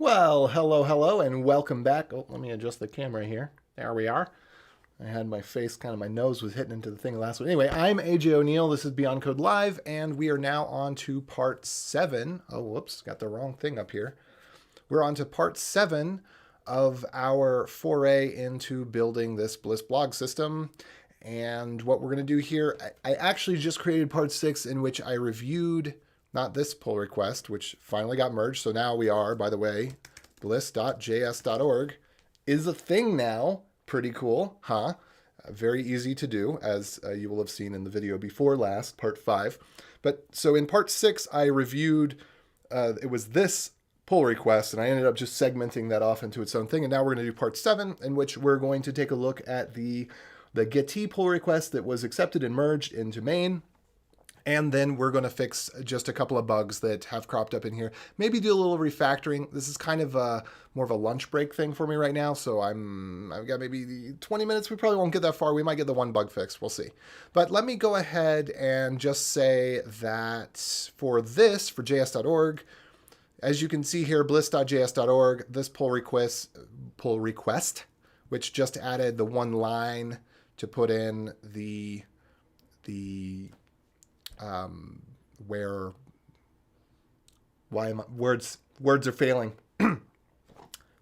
Well, hello, and welcome back. Oh, let me adjust the camera here. There we are. I had my face, my nose was hitting into the thing last week. Anyway, I'm AJ O'Neill. This is Beyond Code Live, and we are now on to part 7. Oh, whoops, got the wrong thing up here. We're on to part 7 of our foray into building this Bliss blog system. And what we're going to do here, I actually just created part 6 in which I reviewed not this pull request, which finally got merged. So now we are, by the way, bliss.js.org is a thing now. Pretty cool, huh? Very easy to do, as you will have seen in the video before last, part 5. But so in part 6, I reviewed, it was this pull request, and I ended up just segmenting that off into its own thing. And now we're going to do part 7, in which we're going to take a look at the gitea pull request that was accepted and merged into main. And then we're going to fix just a couple of bugs that have cropped up in here. Maybe do a little refactoring. This is kind of more of a lunch break thing for me right now. So I've got maybe 20 minutes. We probably won't get that far. We might get the one bug fixed. We'll see. But let me go ahead and just say that for this, for js.org, as you can see here, bliss.js.org, this pull request, which just added the one line to put in words are failing.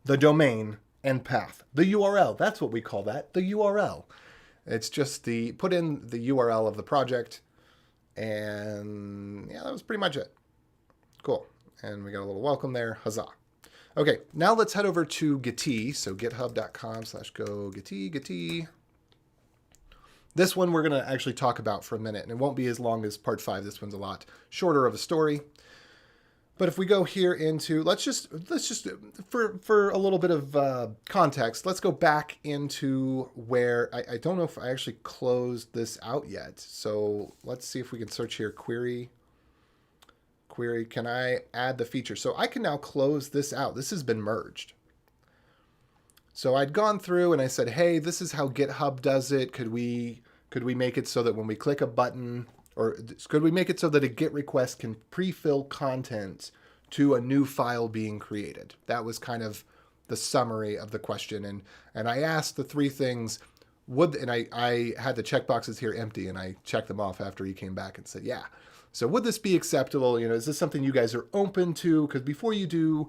The domain and path, the URL, that's what we call that, the URL. It's just put in the URL of the project, and yeah, that was pretty much it. Cool. And we got a little welcome there. Huzzah. Okay, now let's head over to gitea. So github.com/go gitea. This one we're going to actually talk about for a minute, and it won't be as long as part 5. This one's a lot shorter of a story. But if we go here into, let's just for a little bit of context, let's go back into where, I don't know if I actually closed this out yet. So let's see if we can search here, query, can I add the feature? So I can now close this out. This has been merged. So I'd gone through and I said, hey, this is how GitHub does it. Could we make it so that when we click a button, or could we make it so that a GET request can pre-fill content to a new file being created? That was kind of the summary of the question. And I asked the 3 things, and I had the checkboxes here empty, and I checked them off after he came back and said, yeah. So would this be acceptable? Is this something you guys are open to? Because before you do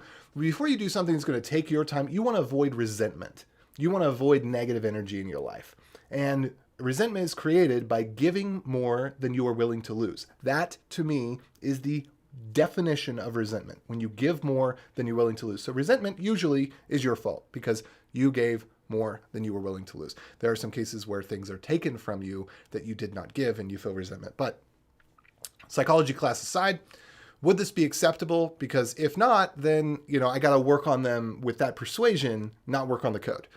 something that's going to take your time, you want to avoid resentment. You want to avoid negative energy in your life. And resentment is created by giving more than you are willing to lose. That, to me, is the definition of resentment, when you give more than you're willing to lose. So resentment usually is your fault because you gave more than you were willing to lose. There are some cases where things are taken from you that you did not give and you feel resentment. But psychology class aside, would this be acceptable? Because if not, then I got to work on them with that persuasion, not work on the code.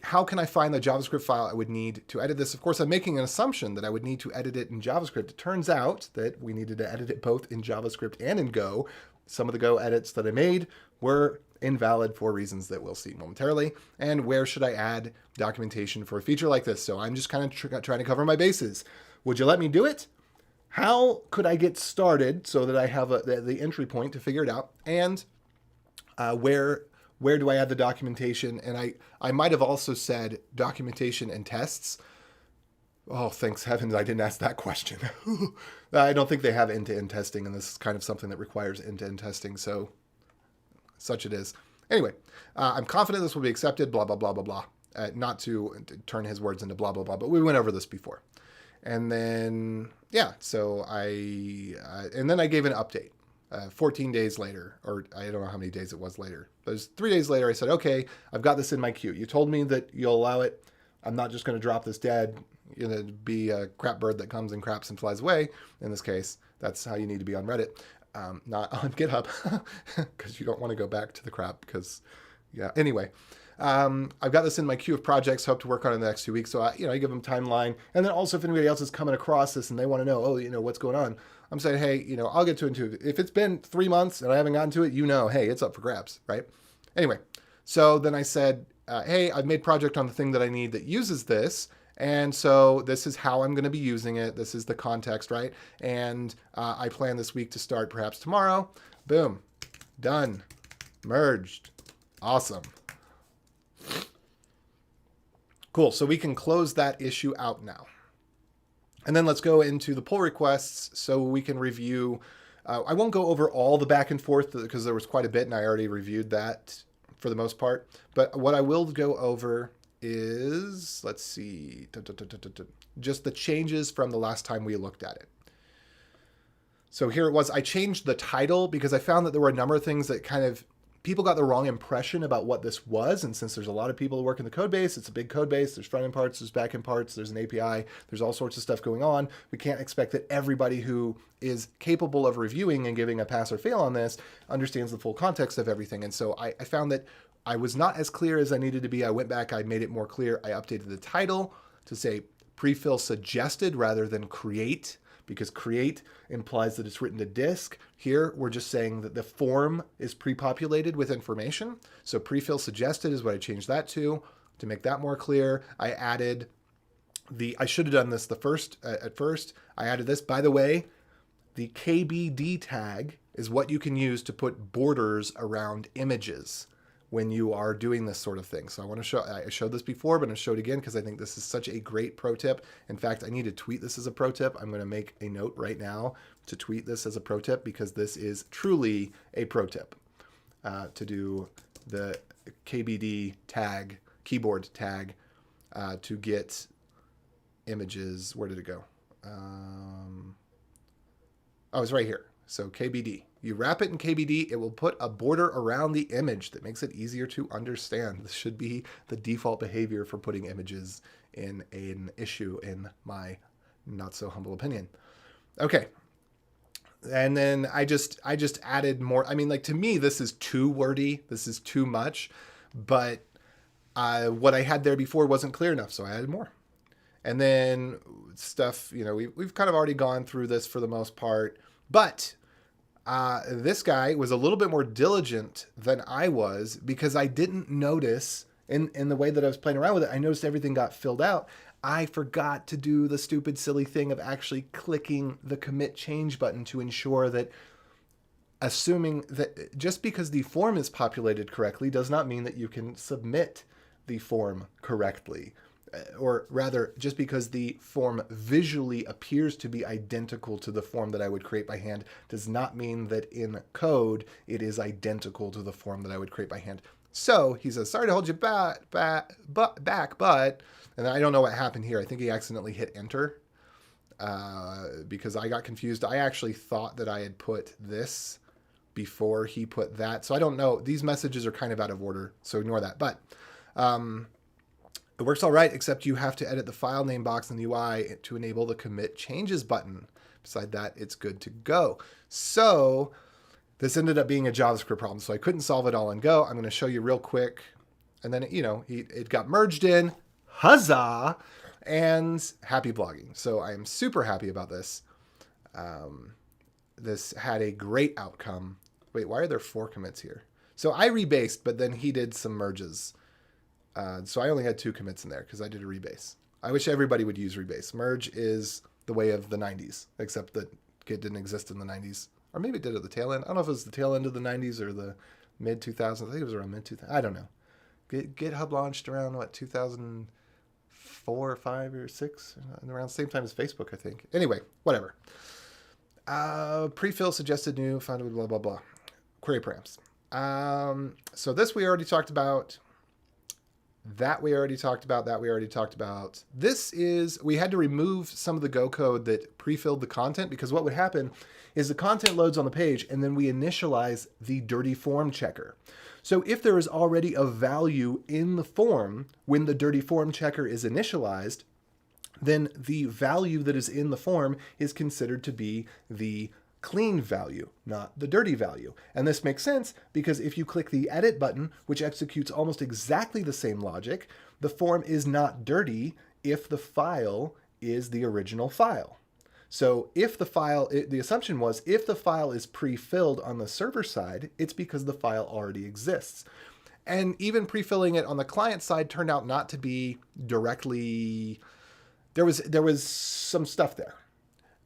How can I find the JavaScript file I would need to edit this? Of course, I'm making an assumption that I would need to edit it in JavaScript. It turns out that we needed to edit it both in JavaScript and in Go. Some of the Go edits that I made were invalid for reasons that we'll see momentarily. And where should I add documentation for a feature like this? So I'm just kind of trying to cover my bases. Would you let me do it? How could I get started so that I have the entry point to figure it out? And where do I add the documentation? And I might have also said documentation and tests. Oh, thanks heavens, I didn't ask that question. I don't think they have end-to-end testing, and this is kind of something that requires end-to-end testing, so such it is. Anyway, I'm confident this will be accepted, blah, blah, blah, blah, blah. Not to turn his words into blah, blah, blah, but we went over this before. And then, yeah, so and then I gave an update. 14 days later, or I don't know how many days it was later. But it was 3 days later, I said, okay, I've got this in my queue. You told me that you'll allow it. I'm not just going to drop this dead, be a crap bird that comes and craps and flies away. In this case, that's how you need to be on Reddit, not on GitHub, because you don't want to go back to the crap because, yeah, anyway. I've got this in my queue of projects, hope to work on it in the next 2 weeks. So I give them timeline. And then also if anybody else is coming across this and they want to know, what's going on? I'm saying, hey, I'll get to it too. If it's been 3 months and I haven't gotten to it, hey, it's up for grabs, right? Anyway, so then I said, hey, I've made project on the thing that I need that uses this. And so this is how I'm going to be using it. This is the context, right? And I plan this week to start perhaps tomorrow. Boom, done. Merged. Awesome. Cool. So we can close that issue out now. And then let's go into the pull requests so we can review. I won't go over all the back and forth because there was quite a bit and I already reviewed that for the most part. But what I will go over is, let's see, just the changes from the last time we looked at it. So here it was. I changed the title because I found that there were a number of things that kind of people got the wrong impression about what this was. And since there's a lot of people who work in the code base, it's a big code base. There's front end parts, there's back end parts, there's an API, there's all sorts of stuff going on. We can't expect that everybody who is capable of reviewing and giving a pass or fail on this understands the full context of everything. And so I found that I was not as clear as I needed to be. I went back, I made it more clear. I updated the title to say prefill suggested rather than create, because create implies that it's written to disk. Here, we're just saying that the form is pre-populated with information. So prefill suggested is what I changed that to make that more clear. I added I should have done this at first. I added this. By the way, the KBD tag is what you can use to put borders around images when you are doing this sort of thing. So I showed this before, but I'm going to show it again because I think this is such a great pro tip. In fact, I need to tweet this as a pro tip. I'm going to make a note right now to tweet this as a pro tip because this is truly a pro tip to do the KBD tag, keyboard tag to get images. Where did it go? Oh, it's right here. So KBD. You wrap it in KBD, it will put a border around the image that makes it easier to understand. This should be the default behavior for putting images in an issue, in my not so humble opinion. Okay. And then I just added more. I mean, like, to me, this is too wordy. This is too much. But what I had there before wasn't clear enough, so I added more. And then stuff, we've kind of already gone through this for the most part. But this guy was a little bit more diligent than I was because I didn't notice in the way that I was playing around with it. I noticed everything got filled out. I forgot to do the stupid, silly thing of actually clicking the commit change button to ensure that, assuming that just because the form is populated correctly does not mean that you can submit the form correctly. Or rather, just because the form visually appears to be identical to the form that I would create by hand does not mean that in code it is identical to the form that I would create by hand. So he says, sorry to hold you back, but, and I don't know what happened here. I think he accidentally hit enter because I got confused. I actually thought that I had put this before he put that. So I don't know. These messages are kind of out of order, so ignore that. But it works all right, except you have to edit the file name box in the UI to enable the commit changes button. Beside that, it's good to go. So this ended up being a JavaScript problem, so I couldn't solve it all in Go. I'm going to show you real quick. And then, it got merged in. Huzzah! And happy blogging. So I am super happy about this. This had a great outcome. Wait, why are there 4 commits here? So I rebased, but then he did some merges. So I only had 2 commits in there because I did a rebase. I wish everybody would use rebase. Merge is the way of the 90s, except that Git didn't exist in the 90s. Or maybe it did at the tail end. I don't know if it was the tail end of the 90s or the mid-2000s. I think it was around mid-2000s. I don't know. GitHub launched around, 2004 or 5 or 6? Around the same time as Facebook, I think. Anyway, whatever. Prefill suggested new, found blah, blah, blah. Query params. So this we already talked about. That we already talked about. We had to remove some of the Go code that pre-filled the content because what would happen is the content loads on the page and then we initialize the dirty form checker. So if there is already a value in the form when the dirty form checker is initialized, then the value that is in the form is considered to be the clean value, not the dirty value. And this makes sense because if you click the edit button, which executes almost exactly the same logic, the form is not dirty if the file is the original file. So if the file, the assumption was if the file is pre-filled on the server side, it's because the file already exists. And even pre-filling it on the client side turned out not to be directly, there was some stuff there.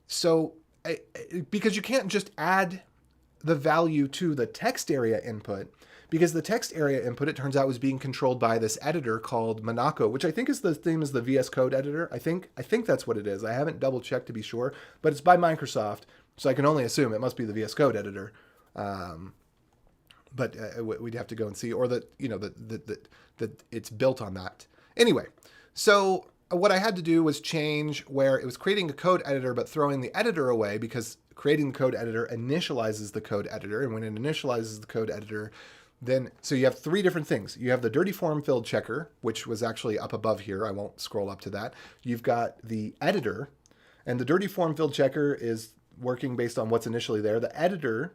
So because you can't just add the value to the text area input, because the text area input, it turns out, was being controlled by this editor called Monaco, which I think is the same as the VS Code editor. I think that's what it is. I haven't double checked to be sure, but it's by Microsoft, so I can only assume it must be the VS Code editor. But we'd have to go and see, or that, you know, that it's built on that. Anyway, so what I had to do was change where it was creating a code editor but throwing the editor away, because creating the code editor initializes the code editor, and when it initializes the code editor, then, so you have three different things. You have the dirty form field checker, which was actually up above here. I won't scroll up to that. You've got the editor, and the dirty form field checker is working based on what's initially there. The editor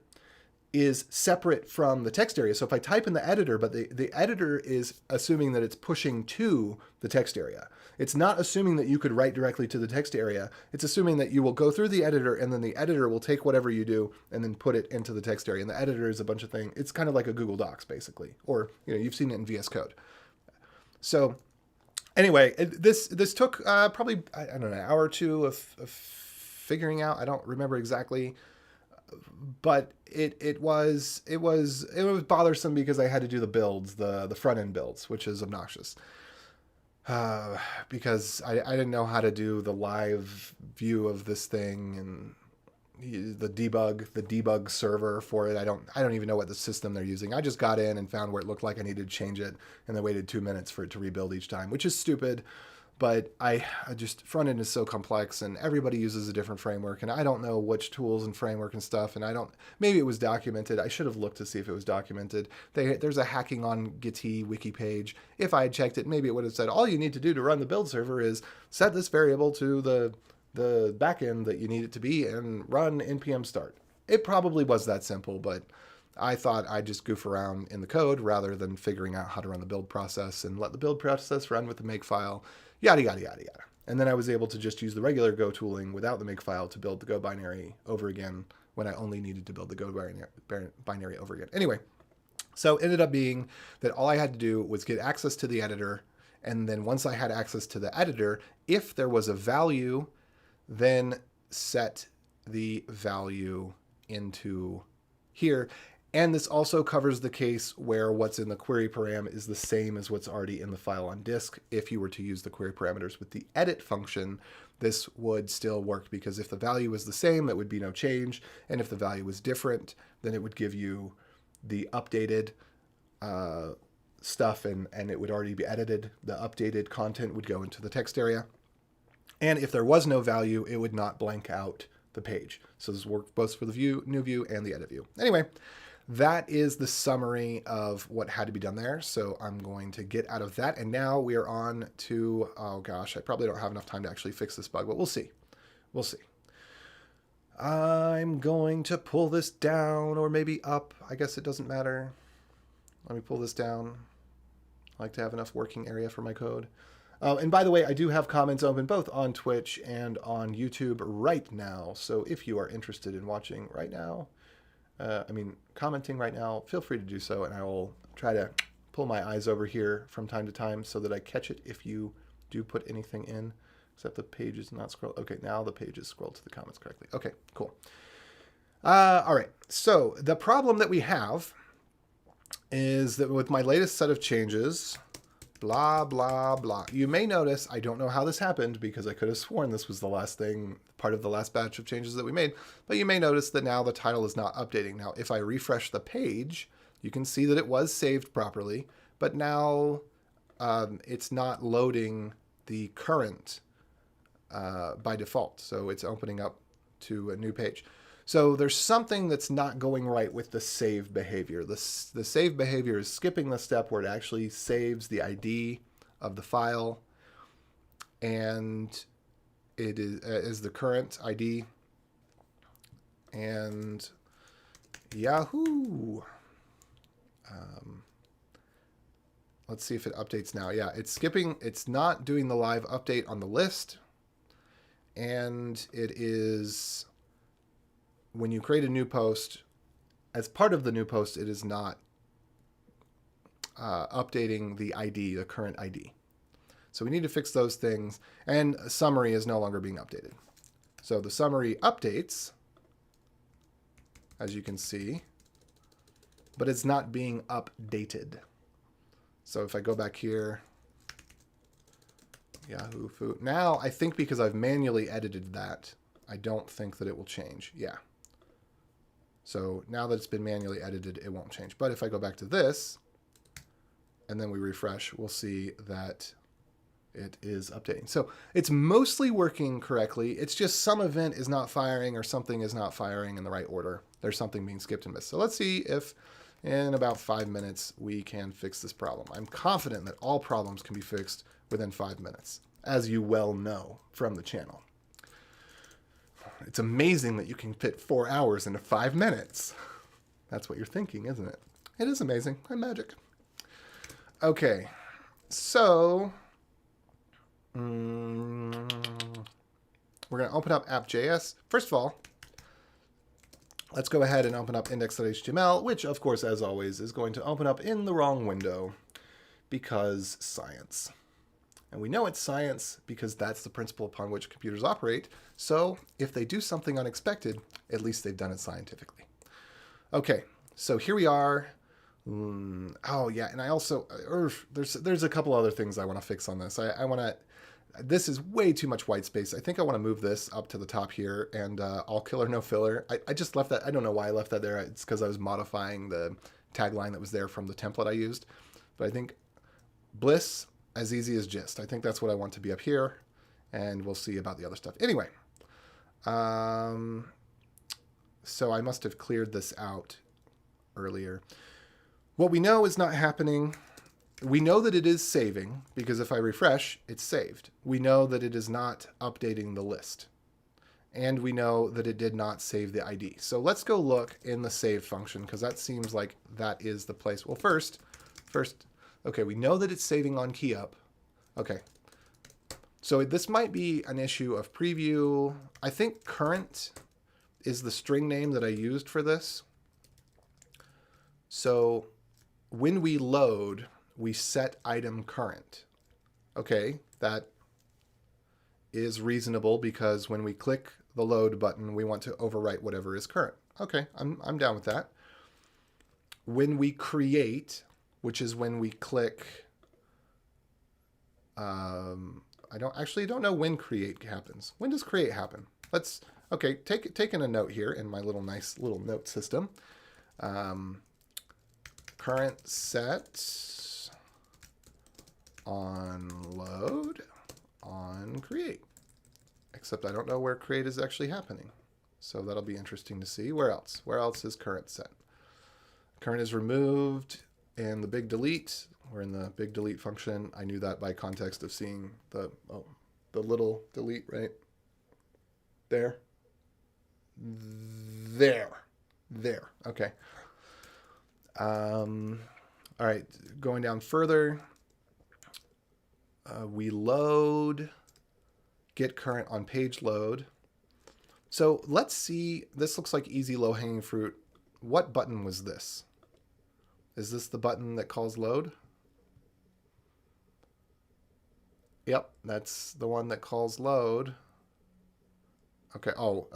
is separate from the text area. So if I type in the editor, but the editor is assuming that it's pushing to the text area. It's not assuming that you could write directly to the text area. It's assuming that you will go through the editor, and then the editor will take whatever you do and then put it into the text area. And the editor is a bunch of things. It's kind of like a Google Docs, basically, or, you know, you've seen it in VS Code. So anyway, this took probably, I don't know, an hour or two of figuring out. I don't remember exactly. But it was bothersome because I had to do the builds, the front end builds, which is obnoxious. Because I didn't know how to do the live view of this thing, and the debug server for it. I don't even know what the system they're using. I just got in and found where it looked like I needed to change it, and then waited 2 minutes for it to rebuild each time, which is stupid. But I just, front end is so complex, and everybody uses a different framework, and I don't know which tools and framework and stuff, and maybe it was documented. I should have looked to see if it was documented. There's a hacking on gitea wiki page. If I had checked it, maybe it would have said, all you need to do to run the build server is set this variable to the backend that you need it to be and run npm start. It probably was that simple, but I thought I'd just goof around in the code rather than figuring out how to run the build process and let the build process run with the makefile. Yada, yada, yada, yada. And then I was able to just use the regular Go tooling without the makefile to build the Go binary over again when I only needed to build the Go binary over again. Anyway, so it ended up being that all I had to do was get access to the editor. And then once I had access to the editor, if there was a value, then set the value into here. And this also covers the case where what's in the query param is the same as what's already in the file on disk. If you were to use the query parameters with the edit function, this would still work, because if the value was the same, that would be no change. And if the value was different, then it would give you the updated stuff, and it would already be edited. The updated content would go into the text area. And if there was no value, it would not blank out the page. So this works both for the new view and the edit view. Anyway, that is the summary of what had to be done there. So I'm going to get out of that. And now we are on to, oh gosh, I probably don't have enough time to actually fix this bug, but we'll see. We'll see. I'm going to pull this down, or maybe up. I guess it doesn't matter. Let me pull this down. I like to have enough working area for my code. And by the way, I do have comments open both on Twitch and on YouTube right now. So if you are interested in watching right now, commenting right now, feel free to do so, and I will try to pull my eyes over here from time to time so that I catch it if you do put anything in, except the page is not scrolled. Okay, now the page is scrolled to the comments correctly. Okay, cool. All right, so the problem that we have is that with my latest set of changes, blah, blah, blah. You may notice, I don't know how this happened because I could have sworn this was the last thing, part of the last batch of changes that we made, but you may notice that now the title is not updating. Now, if I refresh the page, you can see that it was saved properly, but now it's not loading the current by default. So it's opening up to a new page. So there's something that's not going right with the save behavior. The save behavior is skipping the step where it actually saves the ID of the file, and it is the current ID. And Yahoo! Let's see if it updates now. Yeah, it's skipping. It's not doing the live update on the list, and it is, when you create a new post, as part of the new post, it is not updating the ID, the current ID. So we need to fix those things. And summary is no longer being updated. So the summary updates, as you can see, but it's not being updated. So if I go back here, Yahoo Food. Now, I think because I've manually edited that, I don't think that it will change. Yeah. So now that it's been manually edited, it won't change. But if I go back to this, and then we refresh, we'll see that it is updating. So it's mostly working correctly. It's just some event is not firing or something is not firing in the right order. There's something being skipped and missed. So let's see if in about 5 minutes we can fix this problem. I'm confident that all problems can be fixed within 5 minutes, as you well know from the channel. It's amazing that you can fit 4 hours into 5 minutes. That's what you're thinking, isn't it? It is amazing. I'm magic. Okay, so we're going to open up app.js. First of all, let's go ahead and open up index.html, which, of course, as always, is going to open up in the wrong window because science. And we know it's science because that's the principle upon which computers operate. So if they do something unexpected, at least they've done it scientifically. Okay, so here we are. Oh, yeah, and I also, there's a couple other things I want to fix on this. I want to, this is way too much white space. I think I want to move this up to the top here, and all killer, no filler. I just left that, I don't know why I left that there. It's because I was modifying the tagline that was there from the template I used. But I think Bliss, as easy as gist. I think that's what I want to be up here, and we'll see about the other stuff. Anyway, so I must have cleared this out earlier. What we know is not happening. We know that it is saving, because if I refresh, it's saved. We know that it is not updating the list. And we know that it did not save the ID. So let's go look in the save function, because that seems like that is the place. Well, first, okay, we know that it's saving on key up. Okay. So this might be an issue of preview. I think current is the string name that I used for this. So when we load, we set item current. Okay, that is reasonable because when we click the load button, we want to overwrite whatever is current. Okay, I'm down with that. When we create, which is when we click, I don't know when create happens. When does create happen? Let's, okay, taking a note here in my nice little note system. Current set on load on create. Except I don't know where create is actually happening. So that'll be interesting to see. Where else? Where else is current set? Current is removed and the big delete. We're in the big delete function. I knew that by context of seeing the little delete right there. There. Okay. All right, going down further, we load, get current on page load. So let's see, this looks like easy low-hanging fruit. What button was this? Is this the button that calls load? Yep, that's the one that calls load. Okay,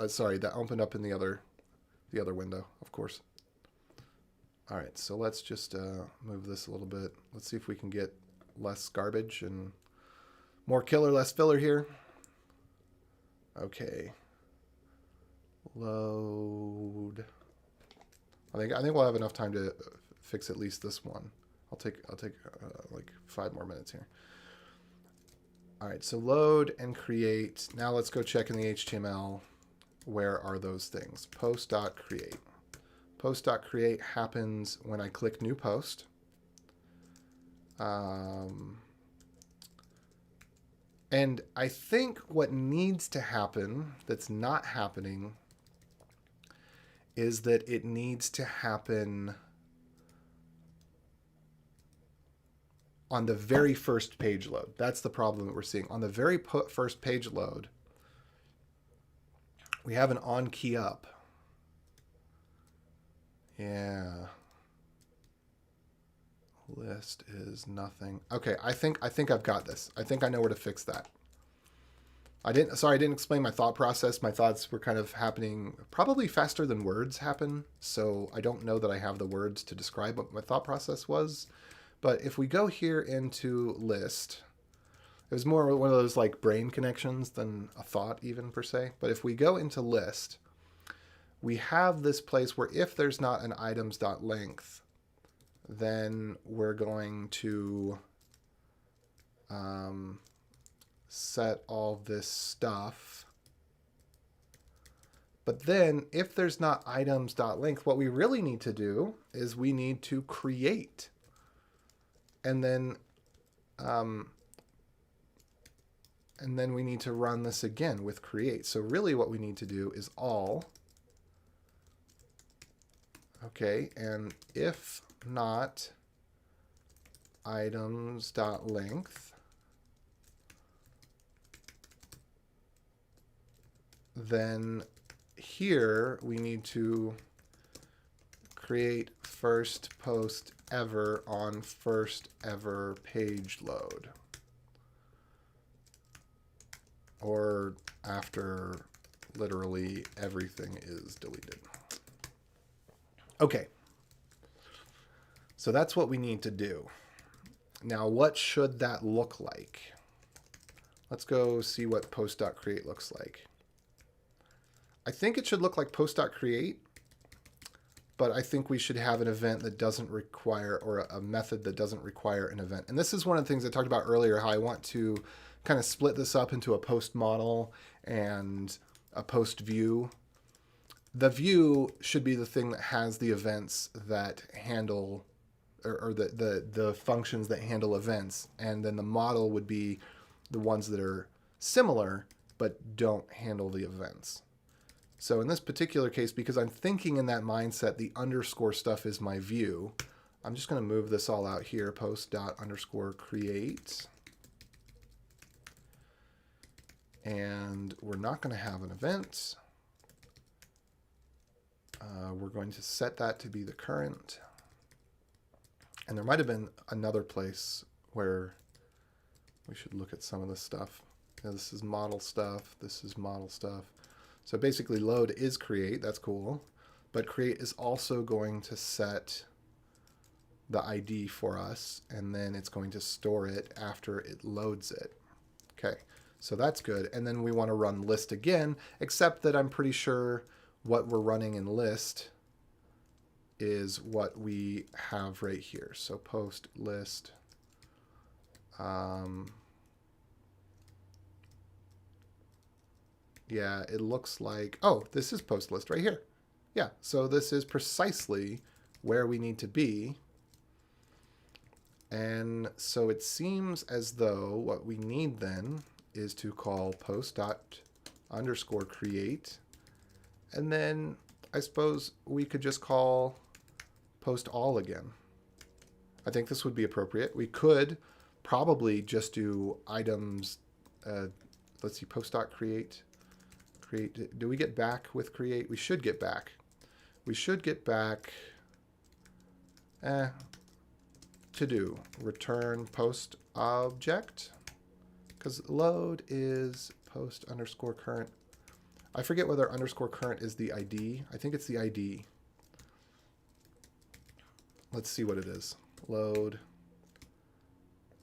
sorry, that opened up in the other window, of course. All right, so let's just move this a little bit. Let's see if we can get less garbage and more killer, less filler here. Okay. Load. I think we'll have enough time to fix at least this one. I'll take like 5 more minutes here. All right, so load and create. Now let's go check in the HTML. Where are those things? Post.create. Post.create happens when I click new post. And I think what needs to happen that's not happening is that it needs to happen on the very first page load. That's the problem that we're seeing. On the very first page load, we have an on key up. Yeah. List is nothing. Okay, I think I've got this. I think I know where to fix that. Sorry, I didn't explain my thought process. My thoughts were kind of happening probably faster than words happen. So I don't know that I have the words to describe what my thought process was. But if we go here into list, it was more one of those like brain connections than a thought even per se. But if we go into list, we have this place where if there's not an items.length, then we're going to set all this stuff. But then if there's not items.length, what we really need to do is we need to create. And then we need to run this again with create. So really what we need to do is all. Okay, and if not items.length, then here we need to create first post ever on first ever page load, or after literally everything is deleted. Okay, so that's what we need to do. Now, what should that look like? Let's go see what post.create looks like. I think it should look like post.create, but I think we should have an event that doesn't require, or a method that doesn't require an event. And this is one of the things I talked about earlier, how I want to kind of split this up into a post model and a post view. The view should be the thing that has the events that handle, or the functions that handle events. And then the model would be the ones that are similar, but don't handle the events. So in this particular case, because I'm thinking in that mindset, the underscore stuff is my view, I'm just going to move this all out here, post._create. And we're not going to have an event. We're going to set that to be the current. And there might have been another place where we should look at some of this stuff. Now, this is model stuff. This is model stuff. So basically load is create. That's cool. But create is also going to set the ID for us, and then it's going to store it after it loads it. Okay, so that's good. And then we want to run list again, except that I'm pretty sure what we're running in list is what we have right here. So post list. Yeah, it looks like, oh, this is post list right here. Yeah, so this is precisely where we need to be. And so it seems as though what we need then is to call post._create. And then I suppose we could just call post all again. I think this would be appropriate. We could probably just do items. Let's see, post.create. Create. Do we get back with create? We should get back. We should get back. To do return post object, because load is post_current. I forget whether _current is the ID. I think it's the ID. Let's see what it is. Load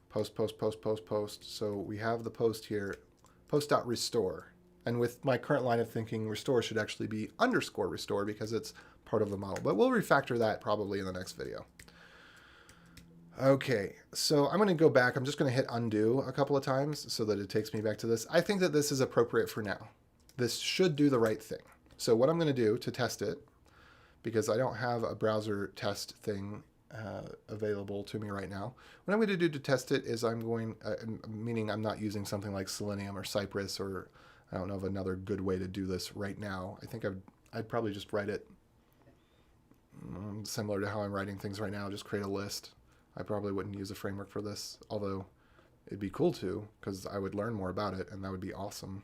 post. So we have the post here, post.restore. And with my current line of thinking, restore should actually be _restore because it's part of the model. But we'll refactor that probably in the next video. Okay, so I'm going to go back. I'm just going to hit undo a couple of times so that it takes me back to this. I think that this is appropriate for now. This should do the right thing. So what I'm going to do to test it, because I don't have a browser test thing available to me right now, what I'm going to do to test it is I'm going, meaning I'm not using something like Selenium or Cypress, or I don't know of another good way to do this right now. I think I'd probably just write it similar to how I'm writing things right now, just create a list. I probably wouldn't use a framework for this, although it'd be cool to, because I would learn more about it, and that would be awesome.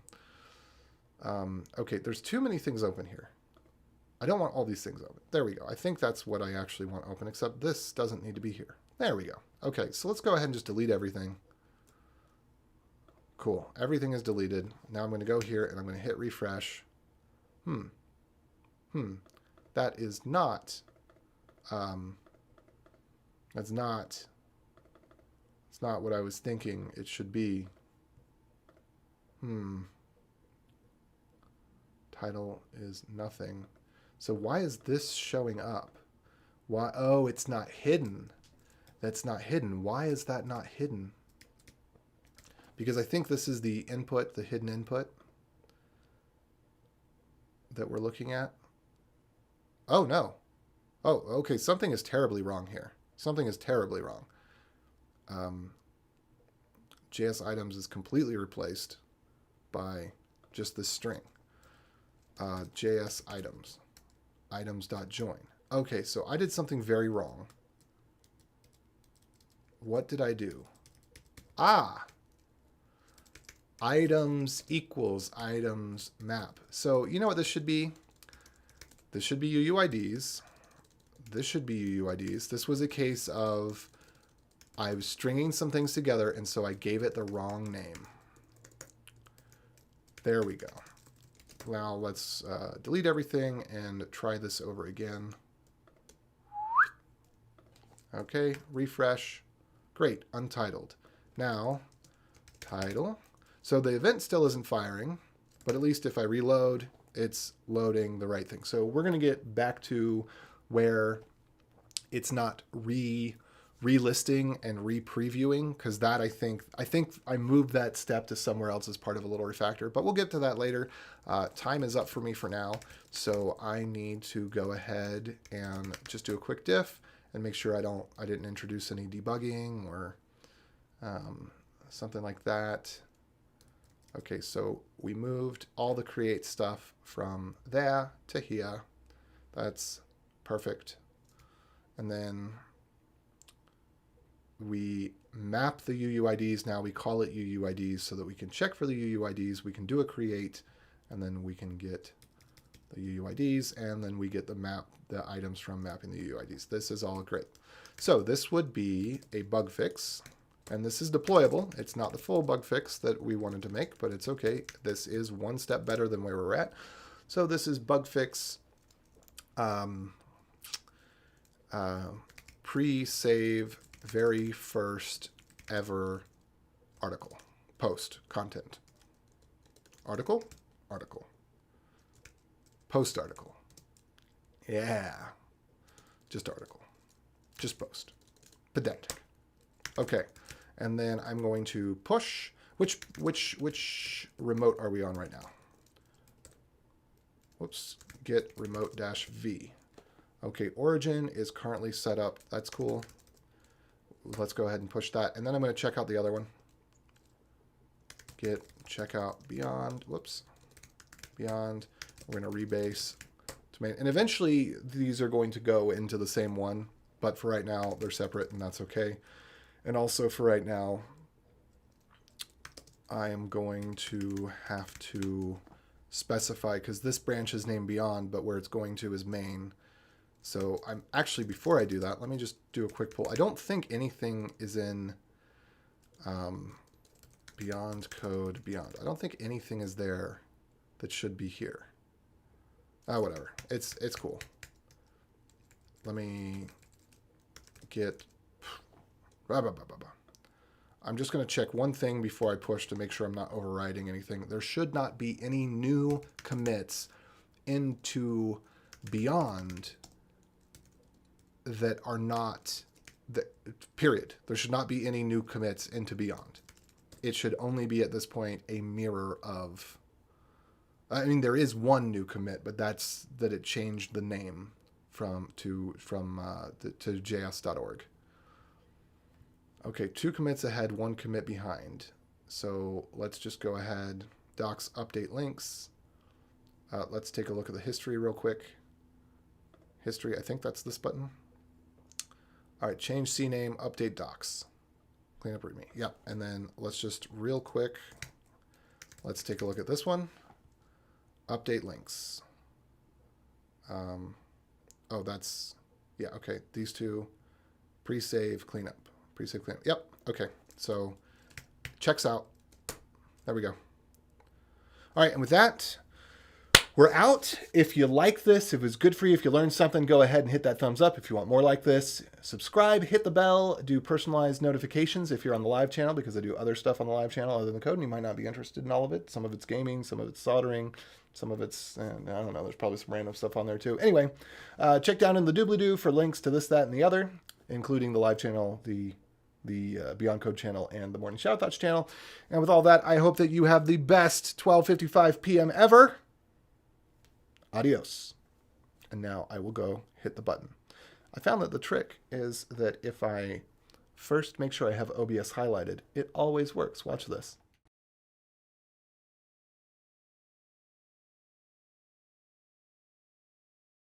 Okay, there's too many things open here. I don't want all these things open. There we go. I think that's what I actually want open, except this doesn't need to be here. There we go. Okay, so let's go ahead and just delete everything. cool. Everything is deleted. Now I'm going to go here and I'm going to hit refresh. That is not, it's not what I was thinking it should be. Title is nothing. So why is this showing up? Why? Oh, it's not hidden. That's not hidden. Why is that not hidden? Because I think this is the input, the hidden input that we're looking at. Oh, no. Oh, okay. Something is terribly wrong here. Something is terribly wrong. JS items is completely replaced by just this string. JS items. Items.join. Okay, so I did something very wrong. What did I do? Items equals items map. So you know what this should be? This should be UUIDs. This should be UUIDs. This was a case of I was stringing some things together, and so I gave it the wrong name. There we go. Now let's delete everything and try this over again. Okay, refresh. Great, untitled. Now, title. So the event still isn't firing, but at least if I reload, it's loading the right thing. So we're going to get back to where it's not relisting and re-previewing, because that I think I moved that step to somewhere else as part of a little refactor, but we'll get to that later. Time is up for me for now, so I need to go ahead and just do a quick diff and make sure I didn't introduce any debugging or something like that. Okay, so we moved all the create stuff from there to here. That's perfect. And then we map the UUIDs. Now we call it UUIDs so that we can check for the UUIDs. We can do a create, and then we can get the UUIDs, and then we get the items from mapping the UUIDs. This is all great. So this would be a bug fix, and this is deployable. It's not the full bug fix that we wanted to make, but it's okay. This is one step better than where we're at. So this is bug fix pre-save very first ever article, post, content. Article, post article. Yeah, just article, just post. Pedantic. Okay, and then I'm going to push. Which remote are we on right now? Whoops, get remote-v. Okay, origin is currently set up. That's cool. Let's go ahead and push that. And then I'm going to check out the other one. Get checkout beyond. Whoops. Beyond. We're going to rebase. And eventually these are going to go into the same one. But for right now, they're separate, and that's okay. And also for right now, I am going to have to specify, because this branch is named beyond, but where it's going to is main. So I'm actually, before I do that, let me just do a quick pull. I don't think anything is in beyond code beyond. I don't think anything is there that should be here. Whatever. It's cool. Let me get. I'm just going to check one thing before I push to make sure I'm not overriding anything. There should not be any new commits into beyond that are not, period. There should not be any new commits into beyond. It should only be at this point a mirror of, I mean, there is one new commit, but that's that it changed the name to js.org. Okay, 2 commits ahead, 1 commit behind. So let's just go ahead, docs update links. Let's take a look at the history real quick. History, I think that's this button. All right, change CNAME, update docs. Clean up README. Yep, and then let's just real quick, let's take a look at this one. Update links. Oh, that's, yeah, okay. These two, pre-save, cleanup. Pre-save, cleanup. Yep, okay. So checks out. There we go. All right, and with that, we're out. If you like this, if it was good for you, if you learned something, go ahead and hit that thumbs up. If you want more like this, subscribe, hit the bell, do personalized notifications if you're on the live channel, because I do other stuff on the live channel other than code, and you might not be interested in all of it. Some of it's gaming, some of it's soldering, some of it's, I don't know, there's probably some random stuff on there too. Anyway, check down in the doobly-doo for links to this, that, and the other, including the live channel, the Beyond Code channel, and the Morning Shout Thoughts channel. And with all that, I hope that you have the best 12:55 p.m. ever. Adios. And now I will go hit the button. I found that the trick is that if I first make sure I have OBS highlighted, it always works. Watch this.